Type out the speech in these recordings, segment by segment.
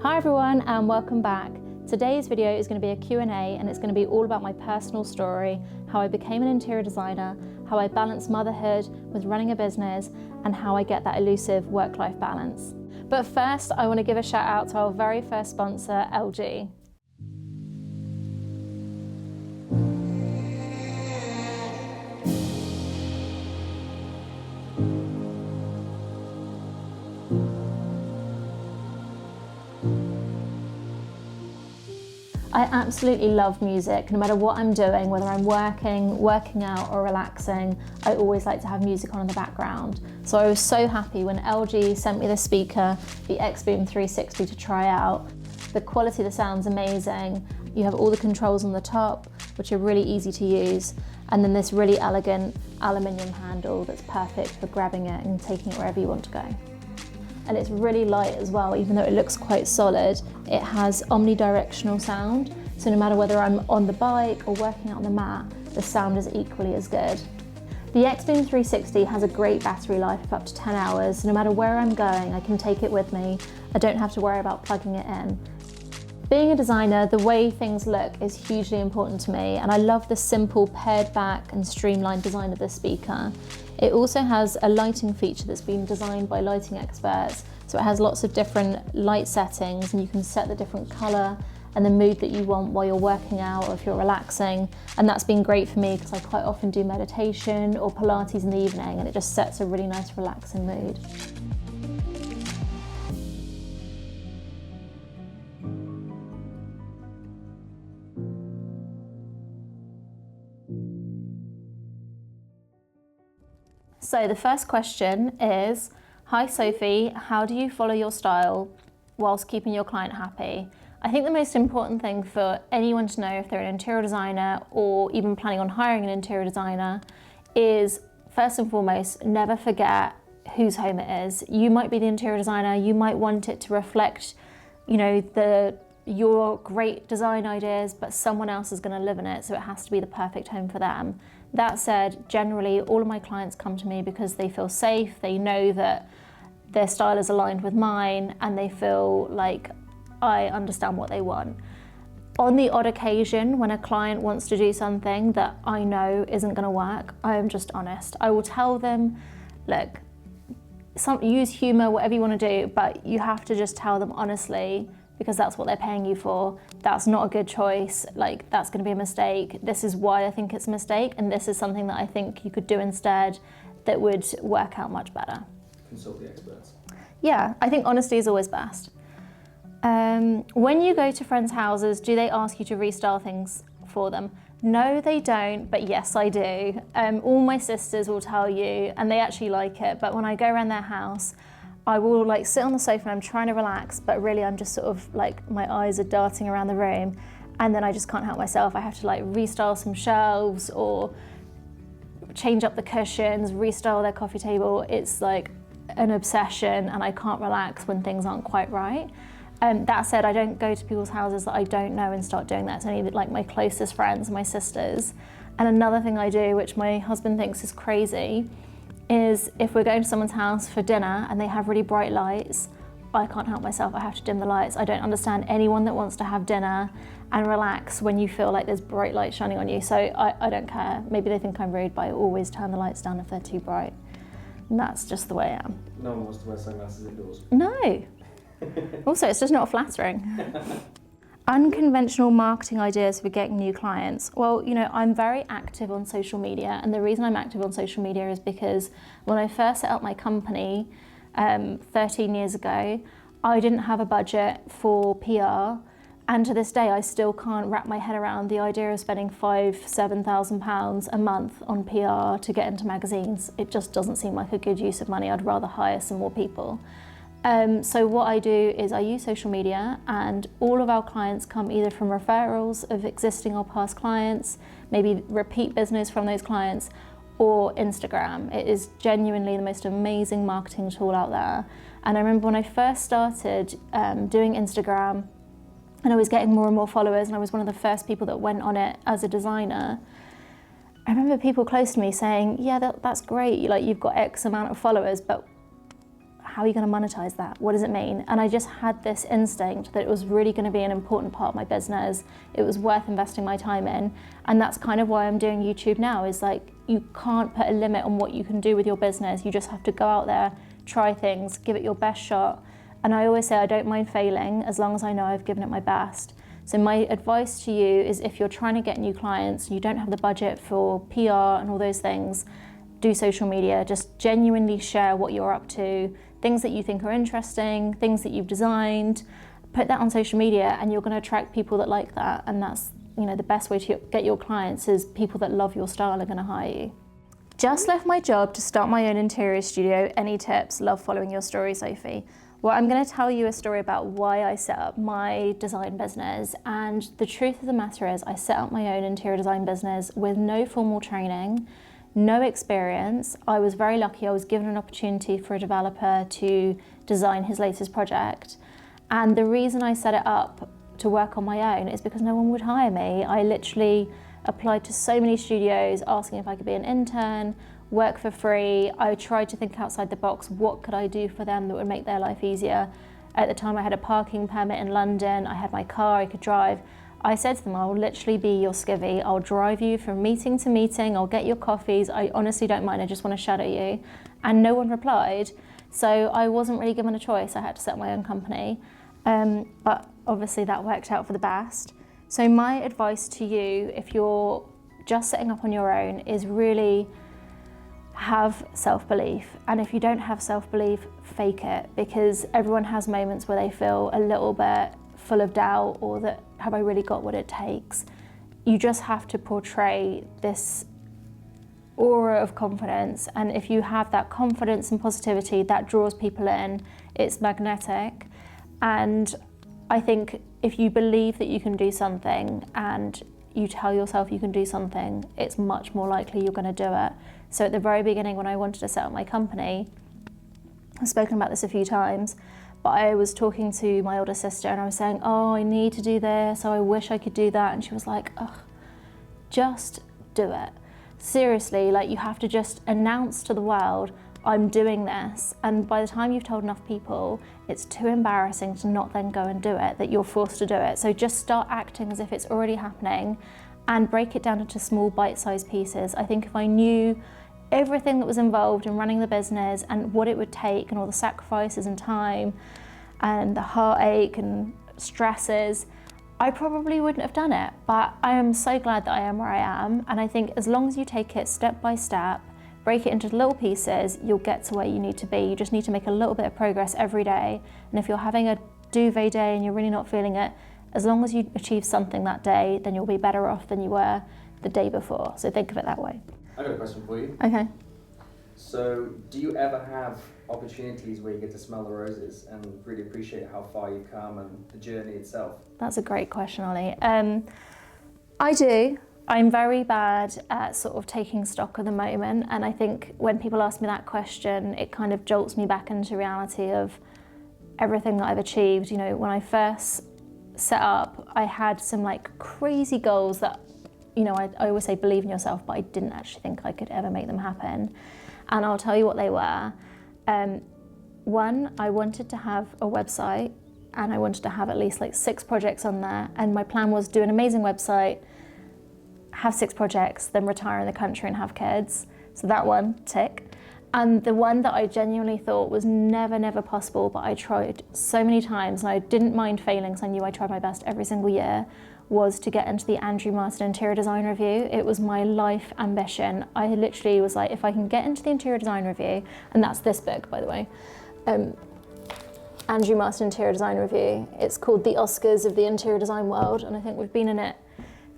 Hi everyone and welcome back. Today's video is going to be a Q&A and it's going to be all about my personal story, how I became an interior designer, how I balance motherhood with running a business, and how I get that elusive work-life balance. But first, I want to give a shout out to our very first sponsor, LG. I absolutely love music. No matter what I'm doing, whether I'm working out or relaxing, I always like to have music on in the background. So I was so happy when LG sent me the speaker, the XBOOM 360 to try out. The quality of the sound's amazing. You have all the controls on the top, which are really easy to use. And then this really elegant aluminium handle that's perfect for grabbing it and taking it wherever you want to go. And it's really light as well, even though it looks quite solid. It has omnidirectional sound, so no matter whether I'm on the bike or working out on the mat, the sound is equally as good. The XBOOM 360 has a great battery life of up to 10 hours, so no matter where I'm going, I can take it with me. I don't have to worry about plugging it in. Being a designer, the way things look is hugely important to me, and I love the simple pared back and streamlined design of the speaker. It also has a lighting feature that's been designed by lighting experts, so it has lots of different light settings and you can set the different colour and the mood that you want while you're working out or if you're relaxing, and that's been great for me because I quite often do meditation or Pilates in the evening and it just sets a really nice relaxing mood. So the first question is, hi Sophie, how do you follow your style whilst keeping your client happy? I think the most important thing for anyone to know if they're an interior designer or even planning on hiring an interior designer is, first and foremost, never forget whose home it is. You might be the interior designer, you might want it to reflect, your great design ideas, but someone else is going to live in it, so it has to be the perfect home for them. That said, generally all of my clients come to me because they feel safe, they know that their style is aligned with mine, and they feel like I understand what they want. On the odd occasion, when a client wants to do something that I know isn't going to work, I am just honest. I will tell them, look, use humour, whatever you want to do, but you have to just tell them honestly, because that's what they're paying you for. That's not a good choice, that's gonna be a mistake. This is why I think it's a mistake, and this is something that I think you could do instead that would work out much better. Consult the experts. Yeah, I think honesty is always best. When you go to friends' houses, do they ask you to restyle things for them? No, they don't, but yes, I do. All my sisters will tell you, and they actually like it, but when I go around their house, I will sit on the sofa and I'm trying to relax, but really I'm just sort of my eyes are darting around the room, and then I just can't help myself. I have to restyle some shelves or change up the cushions, restyle their coffee table. It's an obsession and I can't relax when things aren't quite right. That said, I don't go to people's houses that I don't know and start doing that. It's only my closest friends, my sisters. And another thing I do, which my husband thinks is crazy, is if we're going to someone's house for dinner and they have really bright lights, I can't help myself, I have to dim the lights. I don't understand anyone that wants to have dinner and relax when you feel like there's bright light shining on you. So I don't care. Maybe they think I'm rude, but I always turn the lights down if they're too bright. And that's just the way I am. No one wants to wear sunglasses indoors. No. Also, it's just not flattering. Unconventional marketing ideas for getting new clients. Well, I'm very active on social media, and the reason I'm active on social media is because when I first set up my company 13 years ago, I didn't have a budget for PR, and to this day I still can't wrap my head around the idea of spending £5,000–7,000 a month on PR to get into magazines. It just doesn't seem like a good use of money. I'd rather hire some more people. So what I do is I use social media, and all of our clients come either from referrals of existing or past clients, maybe repeat business from those clients, or Instagram. It is genuinely the most amazing marketing tool out there. And I remember when I first started doing Instagram, and I was getting more and more followers, and I was one of the first people that went on it as a designer. I remember people close to me saying, yeah, that's great, you've got X amount of followers, but how are you going to monetize that? What does it mean? And I just had this instinct that it was really going to be an important part of my business. It was worth investing my time in. And that's kind of why I'm doing YouTube now, is like, you can't put a limit on what you can do with your business. You just have to go out there, try things, give it your best shot. And I always say I don't mind failing as long as I know I've given it my best. So my advice to you is, if you're trying to get new clients and you don't have the budget for PR and all those things, do social media. Just genuinely share what you're up to, things that you think are interesting, things that you've designed. Put that on social media and you're going to attract people that like that. And that's, you know, the best way to get your clients is people that love your style are going to hire you. Just left my job to start my own interior studio. Any tips? Love following your story, Sophie. Well, I'm going to tell you a story about why I set up my design business. And the truth of the matter is, I set up my own interior design business with no formal training, no experience. I was very lucky. I was given an opportunity for a developer to design his latest project. And the reason I set it up to work on my own is because no one would hire me. I literally applied to so many studios asking if I could be an intern, work for free. I tried to think outside the box. What could I do for them that would make their life easier? At the time I had a parking permit in London. I had my car, I could drive. I said to them, I'll literally be your skivvy. I'll drive you from meeting to meeting. I'll get your coffees. I honestly don't mind. I just want to shadow you. And no one replied. So I wasn't really given a choice. I had to set my own company. But obviously that worked out for the best. So my advice to you, if you're just setting up on your own, is really have self-belief. And if you don't have self-belief, fake it, because everyone has moments where they feel a little bit full of doubt, or that, have I really got what it takes? You just have to portray this aura of confidence. And if you have that confidence and positivity, that draws people in. It's magnetic. And I think if you believe that you can do something and you tell yourself you can do something, it's much more likely you're going to do it. So at the very beginning, when I wanted to set up my company, I've spoken about this a few times, but I was talking to my older sister and I was saying, oh, I need to do this, oh, I wish I could do that. And she was like, ugh, just do it. Seriously, like, you have to just announce to the world, I'm doing this. And by the time you've told enough people, it's too embarrassing to not then go and do it, that you're forced to do it. So just start acting as if it's already happening and break it down into small bite-sized pieces. I think if I knew everything that was involved in running the business and what it would take and all the sacrifices and time and the heartache and stresses, I probably wouldn't have done it. But I am so glad that I am where I am. And I think as long as you take it step by step, break it into little pieces, you'll get to where you need to be. You just need to make a little bit of progress every day. And if you're having a duvet day and you're really not feeling it, as long as you achieve something that day, then you'll be better off than you were the day before. So think of it that way. I've got a question for you. Okay. So, do you ever have opportunities where you get to smell the roses and really appreciate how far you've come and the journey itself? That's a great question, Ollie. I do. I'm very bad at sort of taking stock of the moment, and I think when people ask me that question, it kind of jolts me back into reality of everything that I've achieved. You know, when I first set up, I had some like crazy goals that, you know, I always say believe in yourself, but I didn't actually think I could ever make them happen. And I'll tell you what they were. One, I wanted to have a website, and I wanted to have at least like 6 projects on there. And my plan was do an amazing website, have 6 projects, then retire in the country and have kids. So that one, tick. And the one that I genuinely thought was never possible, but I tried so many times and I didn't mind failing because I knew I tried my best every single year, was to get into the Andrew Marston Interior Design Review. It was my life ambition. I literally was like, if I can get into the Interior Design Review, and that's this book, by the way, Andrew Marston Interior Design Review. It's called The Oscars of the Interior Design World, and I think we've been in it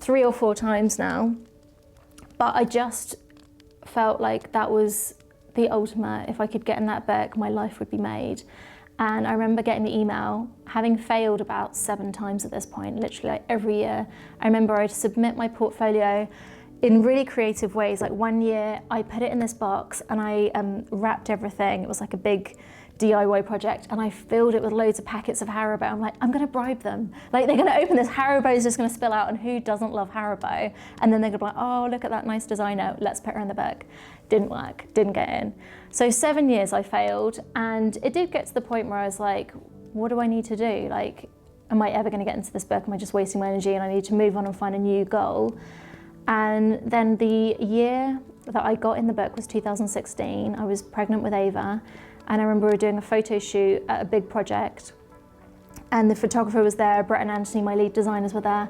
3 or 4 times now. But I just felt like that was the ultimate. If I could get in that book, my life would be made. And I remember getting the email, having failed about 7 times at this point, literally like every year. I remember I'd submit my portfolio in really creative ways. Like one year I put it in this box and I wrapped everything. It was like a big DIY project, and I filled it with loads of packets of Haribo. I'm like, I'm gonna bribe them. Like, they're gonna open this, Haribo is just gonna spill out, and who doesn't love Haribo? And then they're gonna be like, oh, look at that nice designer, let's put her in the book. Didn't work, didn't get in. So 7 years I failed, and it did get to the point where I was like, what do I need to do? Like, am I ever gonna get into this book? Am I just wasting my energy and I need to move on and find a new goal? And then the year that I got in the book was 2016. I was pregnant with Ava, and I remember we were doing a photo shoot at a big project, and the photographer was there, Brett and Anthony, my lead designers, were there,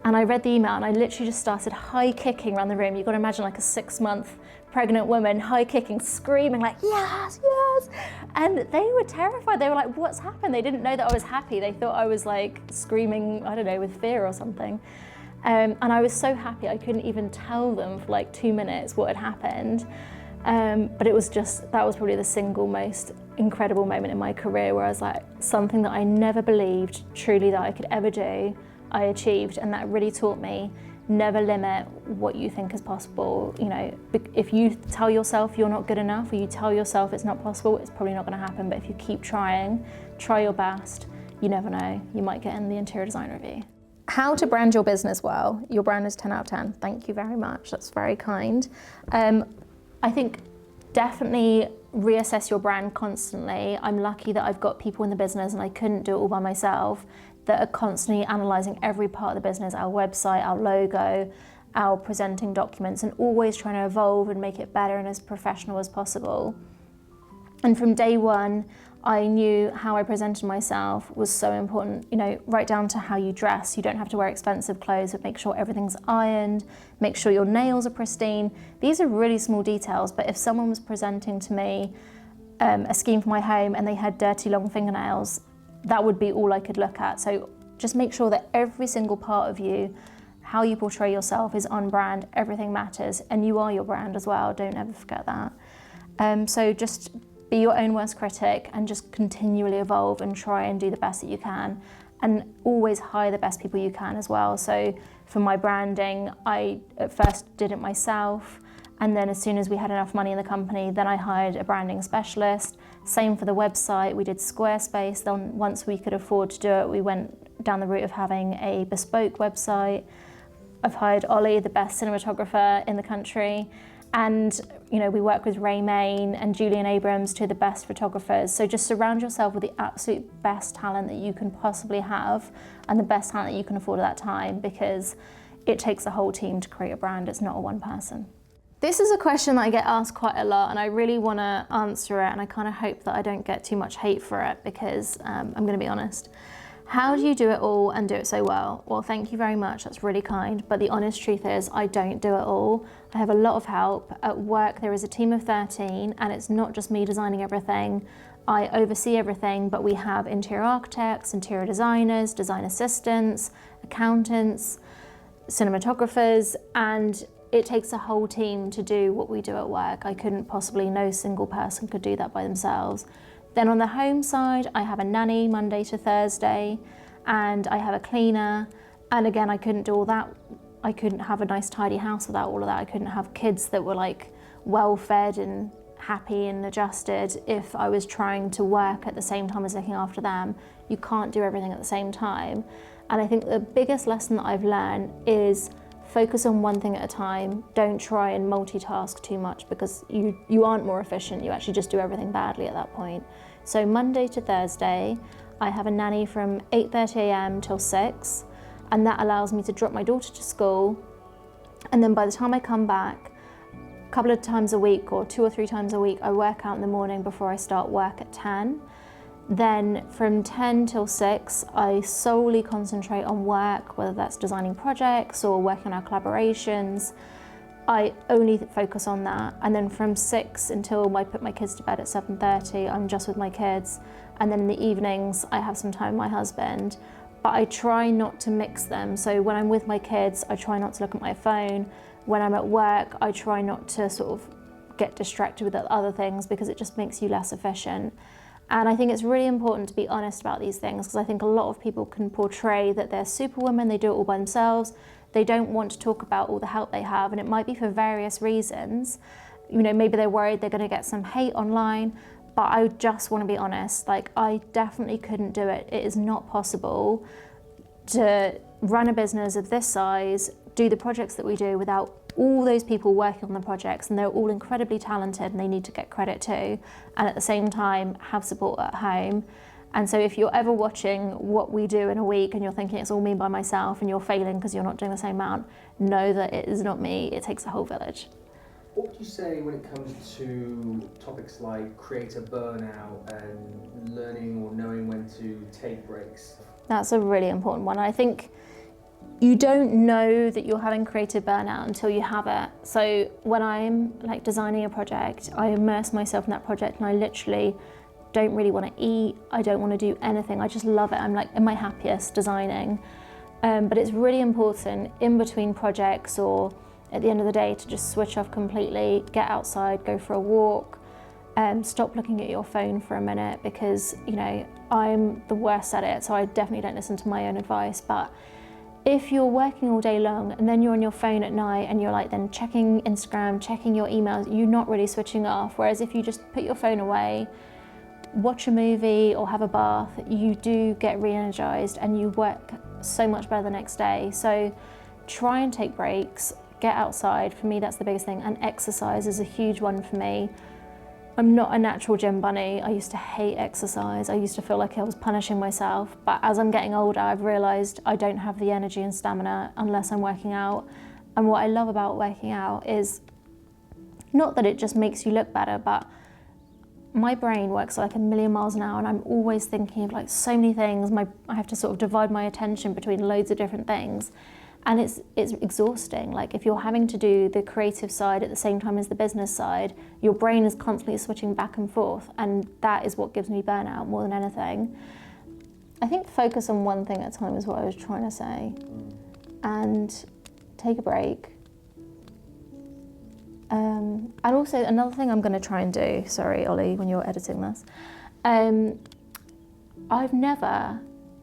and I read the email and I literally just started high kicking around the room. You've got to imagine like a 6-month pregnant woman high kicking, screaming like, yes, yes. And they were terrified. They were like, what's happened? They didn't know that I was happy. They thought I was like screaming, I don't know, with fear or something. And I was so happy I couldn't even tell them for like 2 minutes what had happened. But it was just, that was probably the single most incredible moment in my career where I was like, something that I never believed truly that I could ever do, I achieved. And that really taught me, never limit what you think is possible. You know, if you tell yourself you're not good enough, or you tell yourself it's not possible, it's probably not going to happen. But if you keep trying, try your best, you never know, you might get in the interior design review. How to brand your business well. Your brand is 10 out of 10. Thank you very much. That's very kind. I think definitely reassess your brand constantly. I'm lucky that I've got people in the business, and I couldn't do it all by myself, that are constantly analysing every part of the business, our website, our logo, our presenting documents, and always trying to evolve and make it better and as professional as possible. And from day one, I knew how I presented myself was so important, you know, right down to how you dress. You don't have to wear expensive clothes, but make sure everything's ironed, make sure your nails are pristine. These are really small details, but if someone was presenting to me a scheme for my home and they had dirty long fingernails, that would be all I could look at. So just make sure that every single part of you, how you portray yourself, is on brand. Everything matters, and you are your brand as well. Don't ever forget that. So just be your own worst critic and just continually evolve and try and do the best that you can, and always hire the best people you can as well. So for my branding, I at first did it myself, and then as soon as we had enough money in the company, then I hired a branding specialist. Same for the website, we did Squarespace. Then once we could afford to do it, we went down the route of having a bespoke website. I've hired Ollie, the best cinematographer in the country. And you know, we work with Ray Main and Julian Abrams, two of the best photographers. So just surround yourself with the absolute best talent that you can possibly have, and the best talent that you can afford at that time, because it takes a whole team to create a brand. It's not a one person. This is a question that I get asked quite a lot, and I really want to answer it, and I kind of hope that I don't get too much hate for it, because I'm going to be honest. How do you do it all and do it so well? Well, thank you very much, that's really kind, but the honest truth is I don't do it all. I have a lot of help. At work there is a team of 13, and it's not just me designing everything. I oversee everything, but we have interior architects, interior designers, design assistants, accountants, cinematographers, and it takes a whole team to do what we do at work. I couldn't possibly, no single person could do that by themselves. Then on the home side, I have a nanny Monday to Thursday, and I have a cleaner. And again, I couldn't do all that. I couldn't have a nice tidy house without all of that. I couldn't have kids that were like well fed and happy and adjusted if I was trying to work at the same time as looking after them. You can't do everything at the same time. And I think the biggest lesson that I've learned is focus on one thing at a time. Don't try and multitask too much, because you aren't more efficient. You actually just do everything badly at that point. So Monday to Thursday, I have a nanny from 8:30 a.m. till 6, and that allows me to drop my daughter to school. And then by the time I come back, a couple of times a week or 2 or 3 times a week, I work out in the morning before I start work at 10. Then from 10 till 6, I solely concentrate on work, whether that's designing projects or working on our collaborations. I only focus on that. And then from 6 until I put my kids to bed at 7:30, I'm just with my kids. And then in the evenings, I have some time with my husband, but I try not to mix them. So when I'm with my kids, I try not to look at my phone. When I'm at work, I try not to sort of get distracted with other things, because it just makes you less efficient. And I think it's really important to be honest about these things, because I think a lot of people can portray that they're superwomen, they do it all by themselves. They don't want to talk about all the help they have, and it might be for various reasons. You know, maybe they're worried they're going to get some hate online, but I just want to be honest, like I definitely couldn't do it. It is not possible to run a business of this size, do the projects that we do without all those people working on the projects, and they're all incredibly talented and they need to get credit too, and at the same time have support at home. And so if you're ever watching what we do in a week and you're thinking it's all me by myself and you're failing because you're not doing the same amount, know that it is not me, it takes a whole village. What would you say when it comes to topics like creator burnout and learning or knowing when to take breaks? That's a really important one. I think you don't know that you're having creative burnout until you have it. So when I'm like designing a project, I immerse myself in that project and I literally don't really want to eat. I don't want to do anything. I just love it. I'm like at my happiest designing. But it's really important in between projects or at the end of the day to just switch off completely, get outside, go for a walk, stop looking at your phone for a minute, because you know I'm the worst at it, so I definitely don't listen to my own advice. But if you're working all day long and then you're on your phone at night and you're like then checking Instagram, checking your emails, you're not really switching off. Whereas if you just put your phone away, watch a movie or have a bath, you do get re-energized and you work so much better the next day. So try and take breaks, get outside. For me, that's the biggest thing. And exercise is a huge one for me. I'm not a natural gym bunny. I used to hate exercise. I used to feel like I was punishing myself. But as I'm getting older, I've realized I don't have the energy and stamina unless I'm working out. And what I love about working out is not that it just makes you look better, but my brain works like a million miles an hour and I'm always thinking of like so many things. I have to sort of divide my attention between loads of different things. And it's exhausting. Like if you're having to do the creative side at the same time as the business side, your brain is constantly switching back and forth, and that is what gives me burnout more than anything. I think focus on one thing at a time is what I was trying to say, and take a break. And also another thing I'm going to try and do, sorry Ollie, when you're editing this, I've never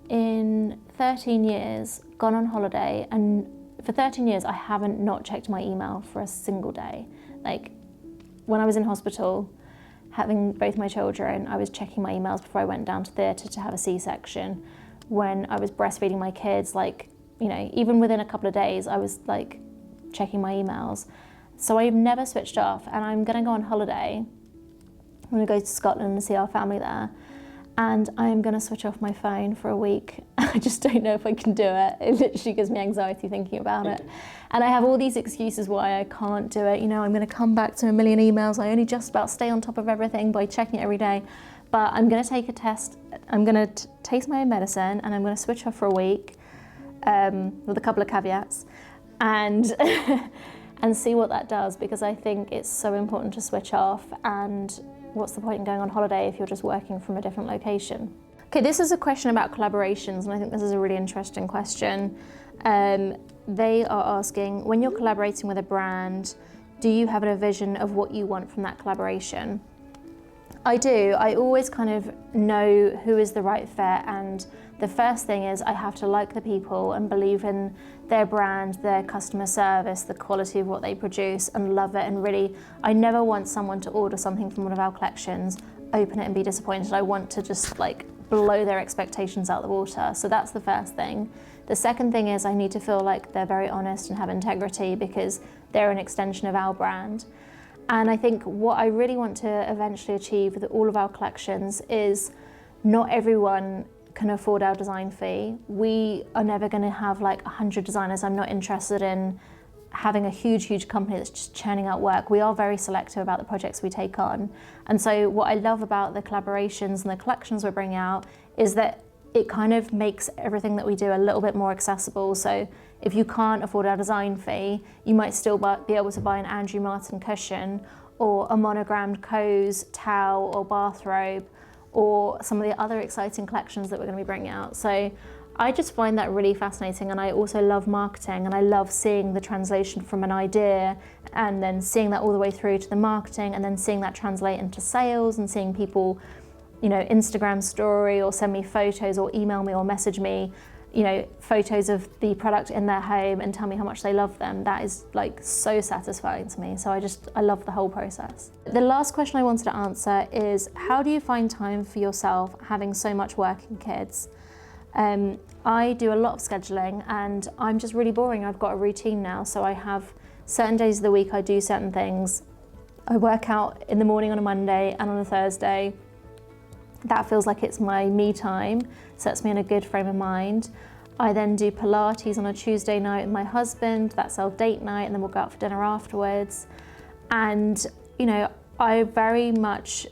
in 13 years gone on holiday, and for 13 years I haven't not checked my email for a single day. Like when I was in hospital having both my children, I was checking my emails before I went down to theatre to have a C-section. When I was breastfeeding my kids, like, you know, even within a couple of days I was like checking my emails. So I've never switched off, and I'm gonna go on holiday. I'm gonna go to Scotland and see our family there. And I'm gonna switch off my phone for a week. I just don't know if I can do it. It literally gives me anxiety thinking about it. And I have all these excuses why I can't do it. You know, I'm gonna come back to a million emails. I only just about stay on top of everything by checking it every day. But I'm gonna take a test. I'm gonna taste my own medicine and I'm gonna switch off for a week with a couple of caveats and, and see what that does, because I think it's so important to switch off. And what's the point in going on holiday if you're just working from a different location? Okay, this is a question about collaborations, and I think this is a really interesting question. They are asking, when you're collaborating with a brand, do you have a vision of what you want from that collaboration? I do. I always kind of know who is the right fit, and the first thing is I have to like the people and believe in their brand, their customer service, the quality of what they produce, and love it. And really, I never want someone to order something from one of our collections, open it and be disappointed. I want to just like blow their expectations out the water. So that's the first thing. The second thing is I need to feel like they're very honest and have integrity, because they're an extension of our brand. And I think what I really want to eventually achieve with all of our collections is not everyone can afford our design fee. We are never going to have like 100 designers. I'm not interested in having a huge company that's just churning out work. We are very selective about the projects we take on. And so what I love about the collaborations and the collections we're bringing out is that it kind of makes everything that we do a little bit more accessible. So if you can't afford our design fee, you might still be able to buy an Andrew Martin cushion or a monogrammed Co's towel or bathrobe, or some of the other exciting collections that we're going to be bringing out. So I just find that really fascinating, and I also love marketing, and I love seeing the translation from an idea and then seeing that all the way through to the marketing, and then seeing that translate into sales, and seeing people, you know, Instagram story or send me photos or email me or message me you know, photos of the product in their home and tell me how much they love them. That is like so satisfying to me. So I love the whole process. The last question I wanted to answer is, how do you find time for yourself having so much work and kids? I do a lot of scheduling and I'm just really boring. I've got a routine now, so I have certain days of the week I do certain things. I work out in the morning on a Monday and on a Thursday. That feels like it's my me time, sets me in a good frame of mind. I then do Pilates on a Tuesday night with my husband. That's our date night, and then we'll go out for dinner afterwards. And, you know, I very much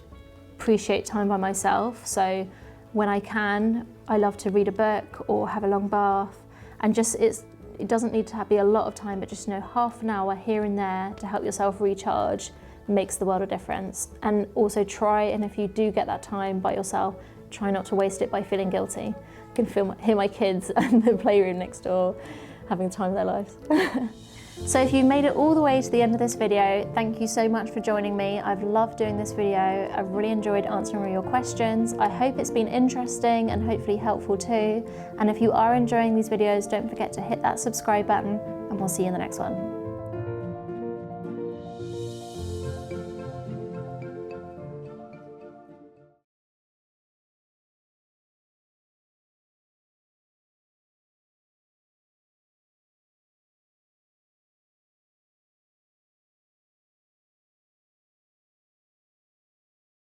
appreciate time by myself. So when I can, I love to read a book or have a long bath. And just, it doesn't need to be a lot of time, but just, you know, half an hour here and there to help yourself recharge makes the world a difference. And also try, and if you do get that time by yourself, try not to waste it by feeling guilty. I can hear my kids in the playroom next door having the time of their lives. So if you've made it all the way to the end of this video, thank you so much for joining me. I've loved doing this video. I've really enjoyed answering all your questions. I hope it's been interesting and hopefully helpful too. And if you are enjoying these videos, don't forget to hit that subscribe button, and we'll see you in the next one.